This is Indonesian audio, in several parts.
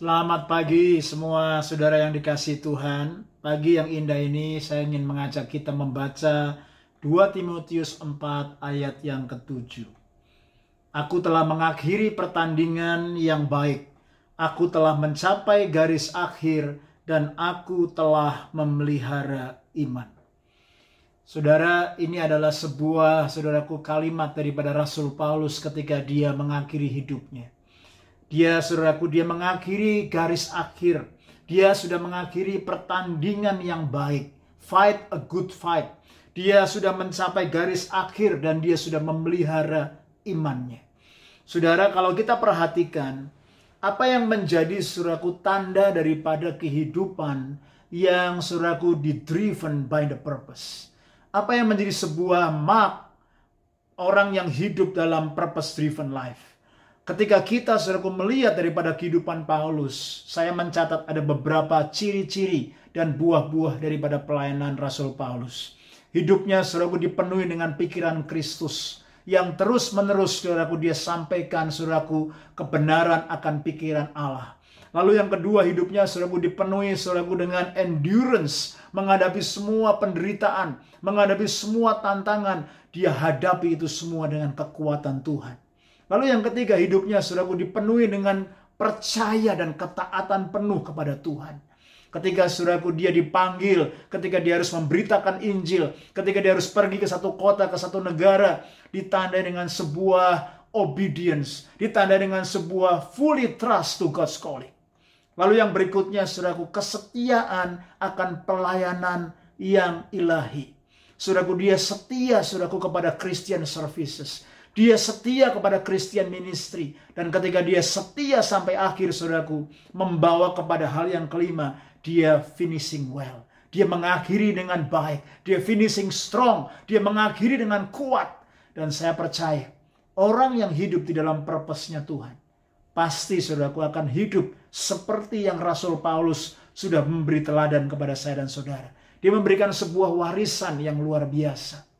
Selamat pagi semua saudara yang dikasihi Tuhan. Pagi yang indah ini saya ingin mengajak kita membaca 2 Timotius 4 ayat yang ke-7. Aku telah mengakhiri pertandingan yang baik. Aku telah mencapai garis akhir dan aku telah memelihara iman. Saudara, ini adalah sebuah kalimat daripada Rasul Paulus ketika dia mengakhiri hidupnya. Dia mengakhiri garis akhir. Dia sudah mengakhiri pertandingan yang baik. Fight a good fight. Dia sudah mencapai garis akhir dan dia sudah memelihara imannya. Saudara, kalau kita perhatikan, apa yang menjadi tanda daripada kehidupan yang driven by the purpose? Apa yang menjadi sebuah mark orang yang hidup dalam purpose driven life? Ketika kita melihat daripada kehidupan Paulus, saya mencatat ada beberapa ciri-ciri dan buah-buah daripada pelayanan Rasul Paulus. Hidupnya dipenuhi dengan pikiran Kristus yang terus-menerus dia sampaikan kebenaran akan pikiran Allah. Lalu yang kedua, hidupnya dipenuhi dengan endurance, menghadapi semua penderitaan, menghadapi semua tantangan. Dia hadapi itu semua dengan kekuatan Tuhan. Lalu yang ketiga, hidupnya dipenuhi dengan percaya dan ketaatan penuh kepada Tuhan. Ketika dia dipanggil, ketika dia harus memberitakan Injil, ketika dia harus pergi ke satu kota, ke satu negara, ditandai dengan sebuah obedience, ditandai dengan sebuah fully trust to God's calling. Lalu yang berikutnya, kesetiaan akan pelayanan yang ilahi. Dia setia, kepada Christian services. Dia setia kepada Christian ministry. Dan ketika dia setia sampai akhir, membawa kepada hal yang kelima, dia finishing well. Dia mengakhiri dengan baik. Dia finishing strong. Dia mengakhiri dengan kuat. Dan saya percaya, orang yang hidup di dalam purpose-nya Tuhan, pasti akan hidup seperti yang Rasul Paulus sudah memberi teladan kepada saya dan saudara. Dia memberikan sebuah warisan yang luar biasa.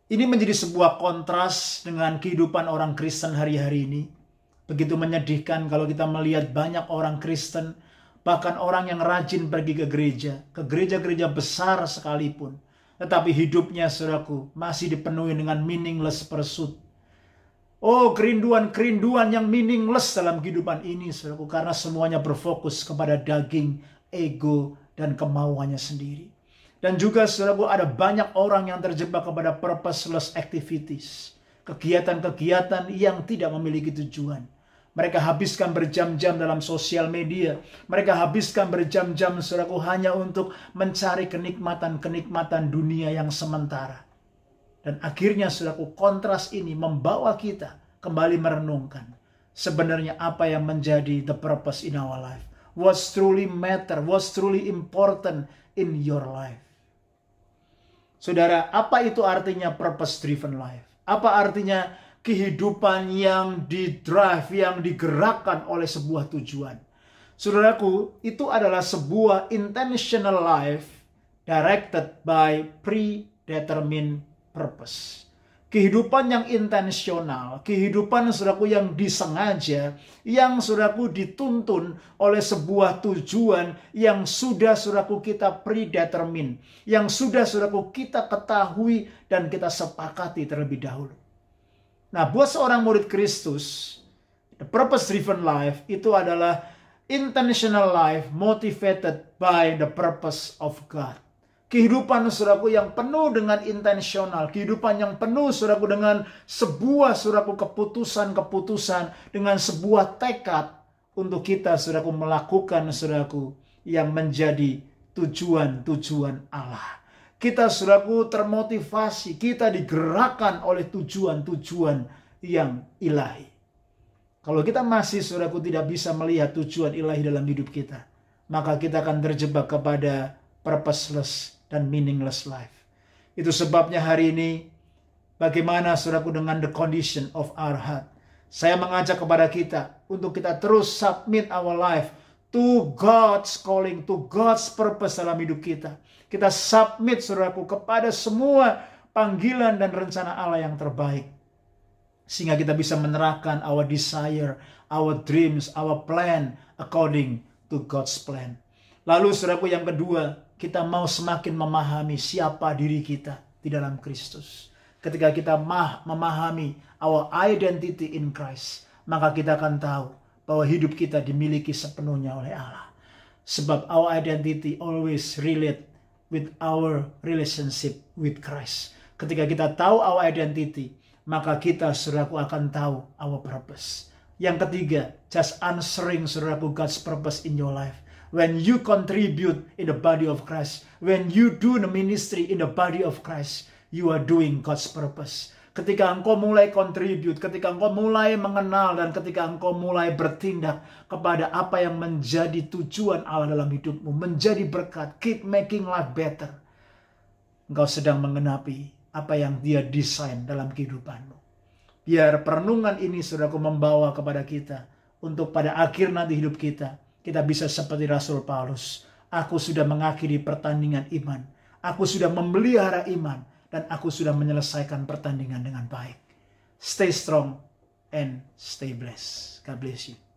Ini menjadi sebuah kontras dengan kehidupan orang Kristen hari-hari ini. Begitu menyedihkan kalau kita melihat banyak orang Kristen, bahkan orang yang rajin pergi ke gereja besar sekalipun. Tetapi hidupnya, masih dipenuhi dengan meaningless pursuit. Oh, kerinduan yang meaningless dalam kehidupan ini, karena semuanya berfokus kepada daging, ego, dan kemauannya sendiri. Dan juga ada banyak orang yang terjebak kepada purposeless activities. Kegiatan-kegiatan yang tidak memiliki tujuan. Mereka habiskan berjam-jam dalam sosial media. Mereka habiskan berjam-jam hanya untuk mencari kenikmatan-kenikmatan dunia yang sementara. Dan akhirnya kontras ini membawa kita kembali merenungkan. Sebenarnya apa yang menjadi the purpose in our life. What's truly matter, what's truly important in your life. Saudara, apa itu artinya purpose-driven life? Apa artinya kehidupan yang didrive, yang digerakkan oleh sebuah tujuan? Saudaraku, itu adalah sebuah intentional life directed by predetermined purpose. Kehidupan yang intensional, kehidupan yang disengaja, yang dituntun oleh sebuah tujuan yang sudah kita predetermine, yang sudah kita ketahui dan kita sepakati terlebih dahulu. Nah, buat seorang murid Kristus, the purpose driven life itu adalah intentional life motivated by the purpose of God. Kehidupan yang penuh dengan intensional. Kehidupan yang penuh dengan sebuah keputusan-keputusan. Dengan sebuah tekad untuk kita melakukan yang menjadi tujuan-tujuan Allah. Kita termotivasi. Kita digerakkan oleh tujuan-tujuan yang ilahi. Kalau kita masih tidak bisa melihat tujuan ilahi dalam hidup kita, maka kita akan terjebak kepada purposeless dan meaningless life. Itu sebabnya hari ini, bagaimana dengan the condition of our heart. Saya mengajak kepada kita untuk kita terus submit our life to God's calling, to God's purpose dalam hidup kita. Kita submit kepada semua panggilan dan rencana Allah yang terbaik. Sehingga kita bisa menerapkan our desire, our dreams, our plan according to God's plan. Lalu saudaraku yang kedua, kita mau semakin memahami siapa diri kita di dalam Kristus. Ketika kita memahami our identity in Christ, maka kita akan tahu bahwa hidup kita dimiliki sepenuhnya oleh Allah. Sebab our identity always relate with our relationship with Christ. Ketika kita tahu our identity, maka kita, saudaraku, akan tahu our purpose. Yang ketiga, just answering, saudaraku, God's purpose in your life. When you contribute in the body of Christ, when you do the ministry in the body of Christ, you are doing God's purpose. Ketika engkau mulai contribute, ketika engkau mulai mengenal, dan ketika engkau mulai bertindak kepada apa yang menjadi tujuan Allah dalam hidupmu, menjadi berkat, keep making life better, engkau sedang menggenapi apa yang Dia desain dalam kehidupanmu. Biar perenungan ini, saudaraku, membawa kepada kita untuk pada akhir nanti hidup kita bisa seperti Rasul Paulus. Aku sudah mengakhiri pertandingan iman. Aku sudah memelihara iman. Dan aku sudah menyelesaikan pertandingan dengan baik. Stay strong and stay blessed. God bless you.